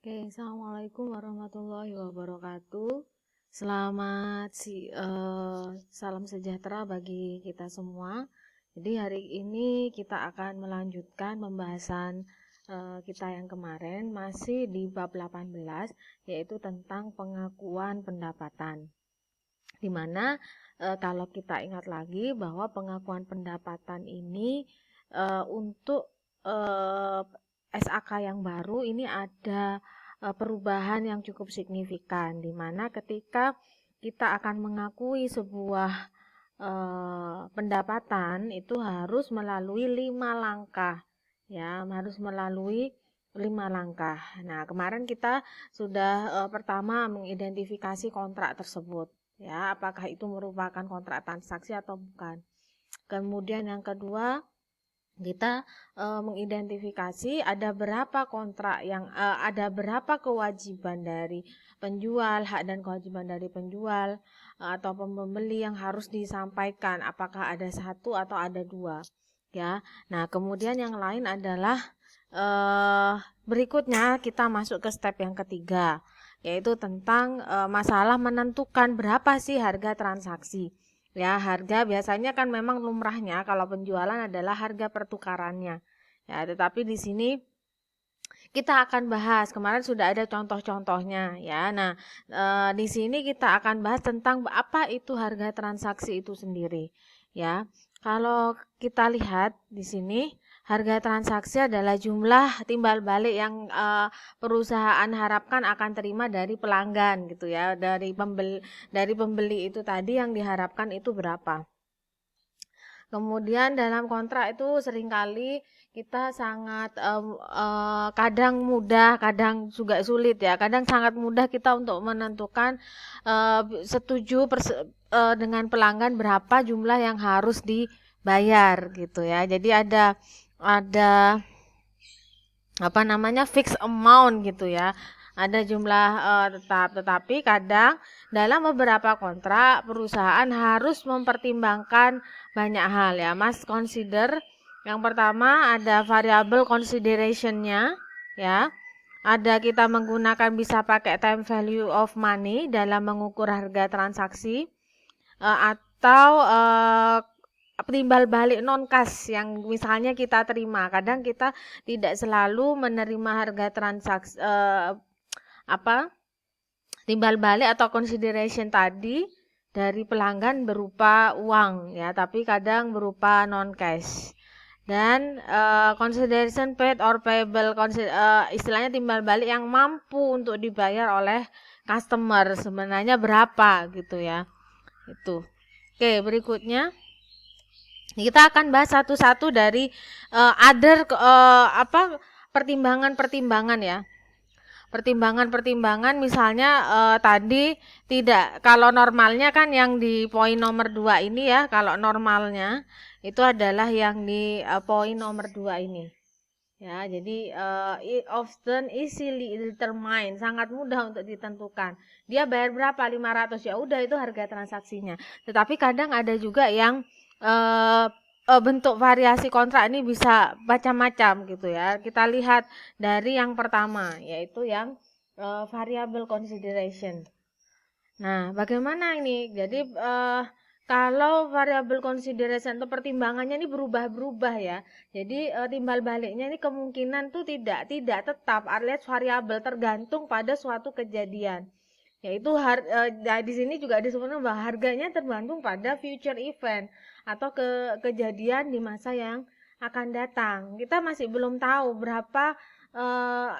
Oke, assalamualaikum warahmatullahi wabarakatuh. Salam sejahtera bagi kita semua. Jadi hari ini kita akan melanjutkan pembahasan kita yang kemarin masih di bab 18, yaitu tentang pengakuan pendapatan. Dimana kalau kita ingat lagi bahwa pengakuan pendapatan ini untuk SAK yang baru ini ada perubahan yang cukup signifikan, di mana ketika kita akan mengakui sebuah pendapatan itu harus melalui 5 langkah, ya, harus melalui 5 langkah. Nah, kemarin kita sudah pertama mengidentifikasi kontrak tersebut, ya, apakah itu merupakan kontrak transaksi atau bukan. Kemudian yang kedua, kita mengidentifikasi ada berapa kewajiban dari penjual, hak dan kewajiban dari penjual atau pembeli yang harus disampaikan, apakah ada satu atau ada dua, ya. Nah, kemudian yang lain adalah berikutnya kita masuk ke step yang ketiga, yaitu tentang masalah menentukan berapa sih harga transaksi. Ya, harga biasanya kan memang lumrahnya kalau penjualan adalah harga pertukarannya. Ya, tetapi di sini kita akan bahas, kemarin sudah ada contoh-contohnya, ya. Nah, di sini kita akan bahas tentang apa itu harga transaksi itu sendiri, ya. Kalau kita lihat di sini, harga transaksi adalah jumlah timbal balik yang perusahaan harapkan akan terima dari pelanggan, gitu ya. Dari pembeli itu tadi yang diharapkan itu berapa. Kemudian dalam kontrak itu seringkali kita sangat kadang mudah, kadang juga sulit, ya. Kadang sangat mudah kita untuk menentukan setuju dengan pelanggan berapa jumlah yang harus dibayar, gitu ya. Jadi ada apa namanya, fixed amount, gitu ya. Ada jumlah tetap, tetapi kadang dalam beberapa kontrak perusahaan harus mempertimbangkan banyak hal, ya. Mas consider yang pertama ada variable consideration-nya, ya. Ada kita menggunakan bisa pakai time value of money dalam mengukur harga transaksi atau timbal balik non cash yang misalnya kita terima. Kadang kita tidak selalu menerima harga transaksi timbal balik atau consideration tadi dari pelanggan berupa uang, ya, tapi kadang berupa non cash. Dan consideration paid or payable, istilahnya timbal balik yang mampu untuk dibayar oleh customer sebenarnya berapa, gitu ya. Itu. Oke, berikutnya kita akan bahas satu-satu dari pertimbangan-pertimbangan, ya. Pertimbangan-pertimbangan misalnya tadi tidak, kalau normalnya kan yang di poin nomor 2 ini, ya, kalau normalnya itu adalah yang di poin nomor 2 ini. Ya, jadi often easily determined, sangat mudah untuk ditentukan. Dia bayar berapa? 500, ya udah itu harga transaksinya. Tetapi kadang ada juga yang bentuk variasi kontrak ini bisa macam-macam, gitu ya. Kita lihat dari yang pertama, yaitu yang variable consideration. Nah, bagaimana ini? Jadi kalau variable consideration atau pertimbangannya ini berubah-berubah, ya. Jadi timbal baliknya ini kemungkinan tuh tidak tetap, alias variabel, tergantung pada suatu kejadian. Yaitu di sini juga disebutkan bahwa harganya tergantung pada future event atau kejadian di masa yang akan datang. Kita masih belum tahu berapa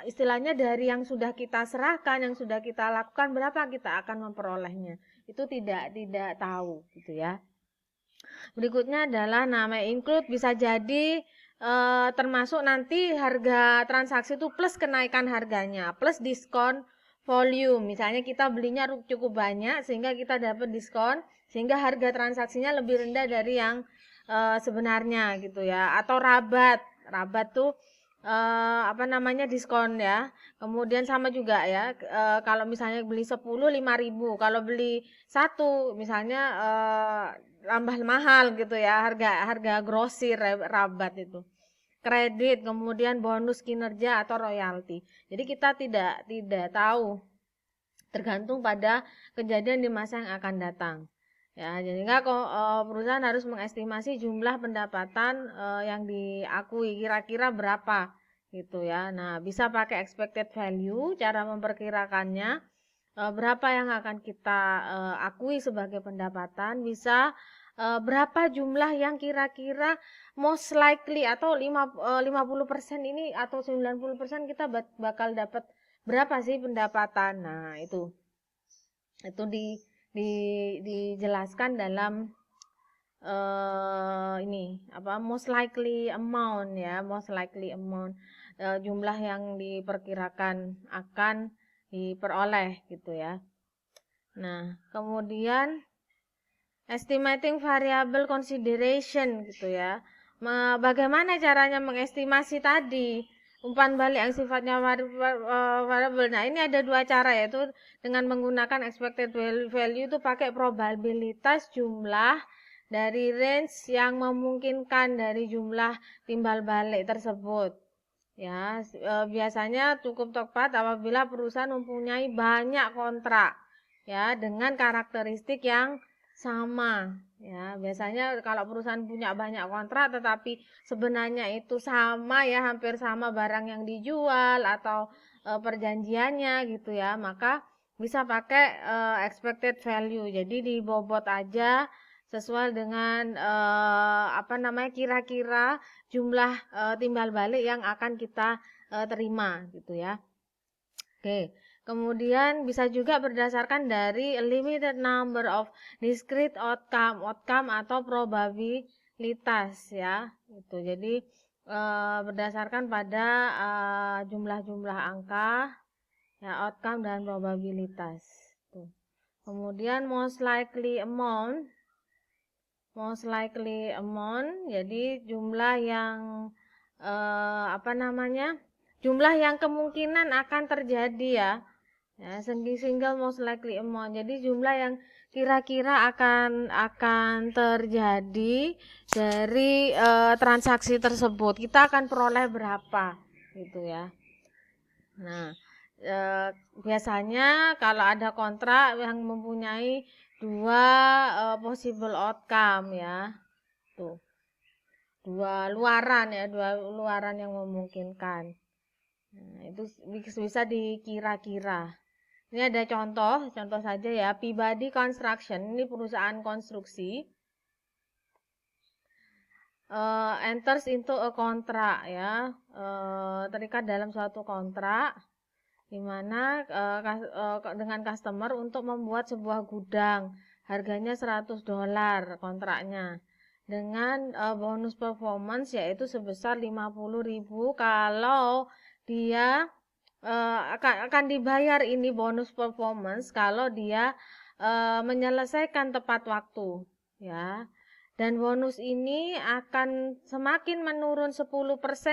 istilahnya dari yang sudah kita serahkan, yang sudah kita lakukan, berapa kita akan memperolehnya. Itu tidak tahu, gitu ya. Berikutnya adalah nama include, bisa jadi termasuk nanti harga transaksi itu plus kenaikan harganya, plus diskon volume. Misalnya kita belinya cukup banyak sehingga kita dapat diskon, sehingga harga transaksinya lebih rendah dari yang sebenarnya, gitu ya. Atau rabat tuh diskon, ya. Kemudian sama juga, ya, kalau misalnya beli 10 5.000, kalau beli 1 misalnya tambah mahal, gitu ya, harga grosir rabat itu. kredit, kemudian bonus kinerja atau royalti. Jadi kita tidak tahu, tergantung pada kejadian di masa yang akan datang. Ya, jadi perusahaan harus mengestimasi jumlah pendapatan yang diakui kira-kira berapa gitu ya. Nah, bisa pakai expected value, cara memperkirakannya berapa yang akan kita akui sebagai pendapatan, bisa berapa jumlah yang kira-kira most likely atau 50% ini atau 90% kita bakal dapat berapa sih pendapatan. Nah, itu dijelaskan dalam ini most likely amount ya, most likely amount, jumlah yang diperkirakan akan diperoleh gitu ya. Nah, kemudian estimating variable consideration gitu ya. Bagaimana caranya mengestimasi tadi umpan balik yang sifatnya variable? Nah, ini ada dua cara, yaitu dengan menggunakan expected value itu pakai probabilitas jumlah dari range yang memungkinkan dari jumlah timbal balik tersebut. Ya, biasanya cukup tepat apabila perusahaan mempunyai banyak kontrak ya dengan karakteristik yang sama. Ya, biasanya kalau perusahaan punya banyak kontrak tetapi sebenarnya itu sama ya, hampir sama barang yang dijual atau perjanjiannya gitu ya, maka bisa pakai expected value. Jadi dibobot aja sesuai dengan kira-kira jumlah timbal balik yang akan kita terima gitu ya. Oke. Kemudian bisa juga berdasarkan dari limited number of discrete outcome atau probabilitas ya. Itu. Jadi berdasarkan pada jumlah-jumlah angka ya, outcome dan probabilitas. Tuh. Kemudian most likely amount, jadi jumlah yang jumlah yang kemungkinan akan terjadi ya. Ya, single most likely amount. Jadi jumlah yang kira-kira akan terjadi dari transaksi tersebut. Kita akan peroleh berapa gitu ya. Nah, biasanya kalau ada kontrak yang mempunyai dua possible outcome ya. Tuh. Dua luaran yang memungkinkan. Nah, itu bisa dikira-kira. Ini ada contoh saja ya. Peabody Construction, ini perusahaan konstruksi. Enters into a contract ya, terikat dalam suatu kontrak di mana dengan customer untuk membuat sebuah gudang. Harganya $100 kontraknya. Dengan bonus performance yaitu sebesar 50.000 kalau dia akan dibayar ini bonus performance kalau dia menyelesaikan tepat waktu ya. Dan bonus ini akan semakin menurun 10%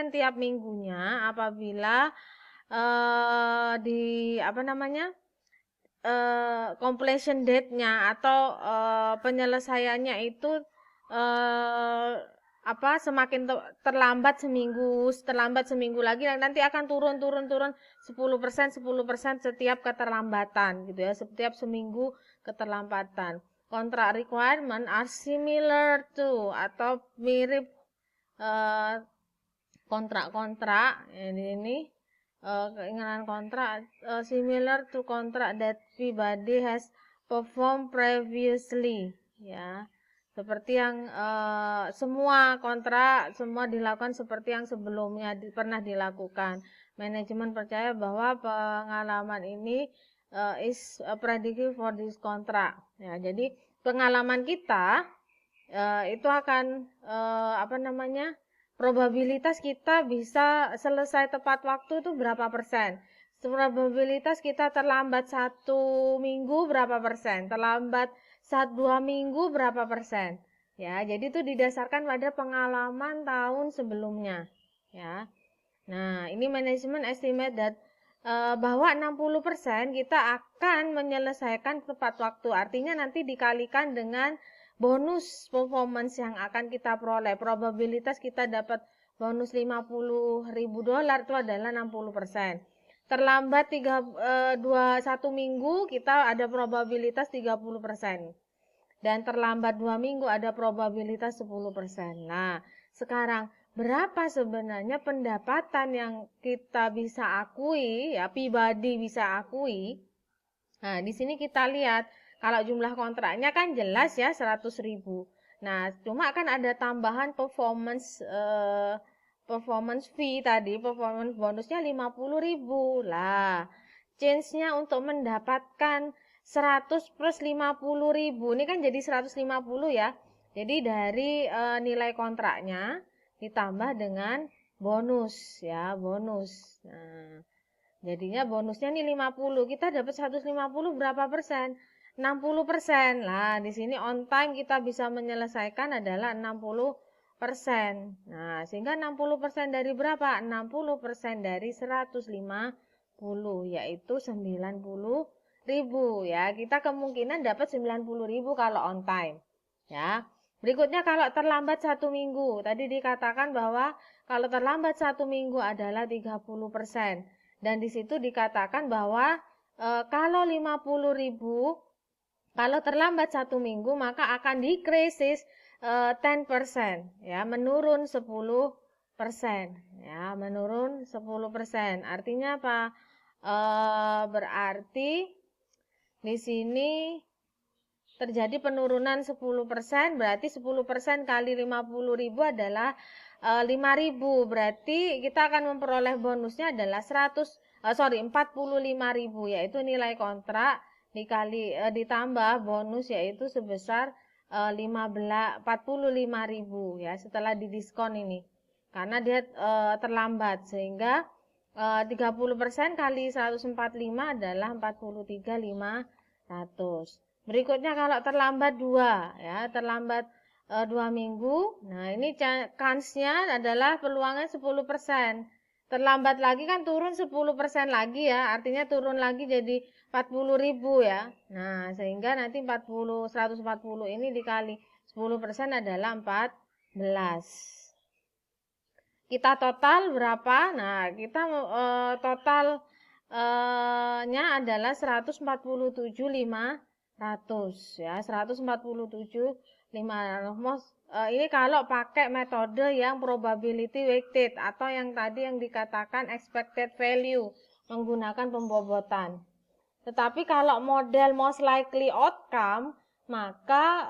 tiap minggunya apabila completion date-nya atau penyelesaiannya itu semakin terlambat seminggu lagi, nanti akan turun 10% setiap keterlambatan gitu ya, setiap seminggu keterlambatan. Contract requirement are similar to atau mirip kontrak-kontrak ini keinginan kontrak similar to contract that Peabody has performed previously ya. Seperti yang semua kontrak dilakukan seperti yang sebelumnya pernah dilakukan. Manajemen percaya bahwa pengalaman ini is predictive for this contract. Ya, jadi pengalaman kita itu akan probabilitas kita bisa selesai tepat waktu itu berapa persen. Probabilitas kita terlambat 1 minggu berapa persen, terlambat 1-2 minggu berapa persen. Ya, jadi itu didasarkan pada pengalaman tahun sebelumnya. Ya. Nah, ini manajemen estimate bahwa 60% kita akan menyelesaikan tepat waktu. Artinya nanti dikalikan dengan bonus performance yang akan kita peroleh. Probabilitas kita dapat bonus $50.000 itu adalah 60%. Terlambat 1 minggu kita ada probabilitas 30%. Dan terlambat 2 minggu ada probabilitas 10%. Nah, sekarang berapa sebenarnya pendapatan yang kita bisa akui, ya pribadi bisa akui. Nah, di sini kita lihat kalau jumlah kontraknya kan jelas ya 100.000. Nah, cuma kan ada tambahan performance fee tadi, performance bonusnya 50.000. Lah, change-nya untuk mendapatkan 100 plus 50.000 ini kan jadi 150 ya. Jadi dari nilai kontraknya ditambah dengan bonus ya, bonus. Nah, jadinya bonusnya nih 50. Kita dapat 150 berapa persen? 60%. Nah, di sini on time kita bisa menyelesaikan adalah 60%. Nah, sehingga 60% dari berapa? 60% dari 150, yaitu 90.000 ya. Kita kemungkinan dapat 90.000 kalau on time. Ya. Berikutnya kalau terlambat 1 minggu. Tadi dikatakan bahwa kalau terlambat 1 minggu adalah 30%. Dan di situ dikatakan bahwa kalau 50.000, kalau terlambat 1 minggu maka akan decreases 10%, ya, menurun 10%, ya, menurun 10%. Artinya apa? Berarti di sini terjadi penurunan 10%, berarti 10% kali 50.000 adalah 5.000, berarti kita akan memperoleh bonusnya adalah 45.000, yaitu nilai kontrak dikali ditambah bonus yaitu sebesar 45.000 ya setelah didiskon ini karena dia terlambat, sehingga 30% kali 145 adalah 43.500. Berikutnya kalau terlambat 2 ya, terlambat 2 minggu. Nah, ini kansnya adalah peluangnya 10%. Terlambat lagi kan turun 10% lagi ya, artinya turun lagi jadi 40.000 ya. Nah, sehingga nanti 140 ini dikali 10% adalah 14. Kita total berapa? Nah, kita totalnya adalah 147.500 ya, 147.500. Ini kalau pakai metode yang probability weighted atau yang tadi yang dikatakan expected value menggunakan pembobotan. Tetapi kalau model most likely outcome, maka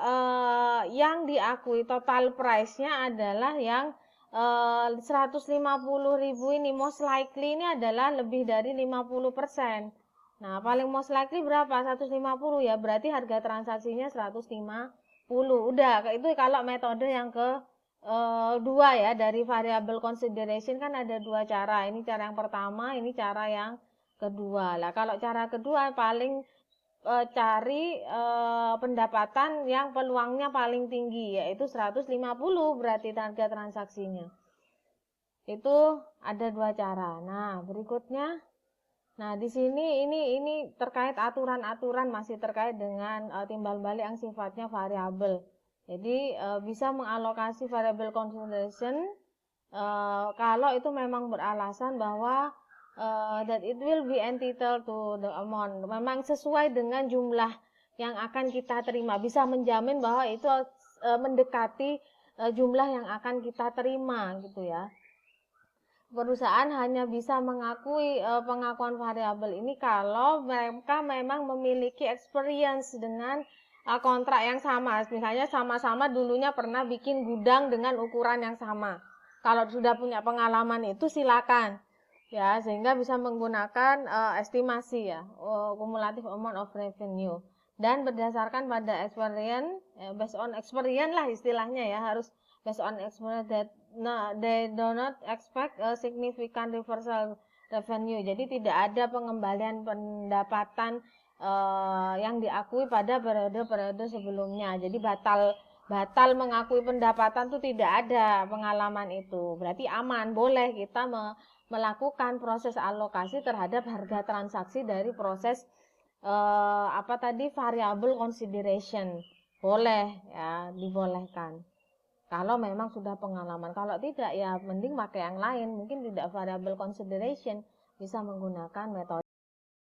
yang diakui total price-nya adalah yang 150.000 ini. Most likely ini adalah lebih dari 50%. Nah, paling most likely berapa? 150 ya, berarti harga transaksinya 150. Udah, itu kalau metode yang kedua ya, dari variable consideration kan ada 2 cara. Ini cara yang pertama, ini cara yang kedua. Lah, kalau cara kedua paling cari pendapatan yang peluangnya paling tinggi, yaitu 150 berarti harga transaksinya. Itu ada 2 cara. Nah, berikutnya, nah di sini ini terkait aturan-aturan, masih terkait dengan timbal balik yang sifatnya variabel. Jadi bisa mengalokasi variable consideration kalau itu memang beralasan bahwa that it will be entitled to the amount, memang sesuai dengan jumlah yang akan kita terima, bisa menjamin bahwa itu mendekati jumlah yang akan kita terima gitu ya. Perusahaan hanya bisa mengakui pengakuan variabel ini kalau mereka memang memiliki experience dengan kontrak yang sama. Misalnya sama-sama dulunya pernah bikin gudang dengan ukuran yang sama. Kalau sudah punya pengalaman itu silakan. Ya, sehingga bisa menggunakan estimasi ya, cumulative amount of revenue. Dan berdasarkan pada experience, based on experience lah istilahnya ya, harus based on experience that they do not expect a significant reversal revenue. Jadi tidak ada pengembalian pendapatan yang diakui pada periode-periode sebelumnya. Jadi batal mengakui pendapatan itu tidak ada pengalaman itu. Berarti aman, boleh kita melakukan proses alokasi terhadap harga transaksi dari proses variable consideration. Boleh ya, dibolehkan. Kalau memang sudah pengalaman, kalau tidak ya mending pakai yang lain, mungkin tidak variable consideration, bisa menggunakan metode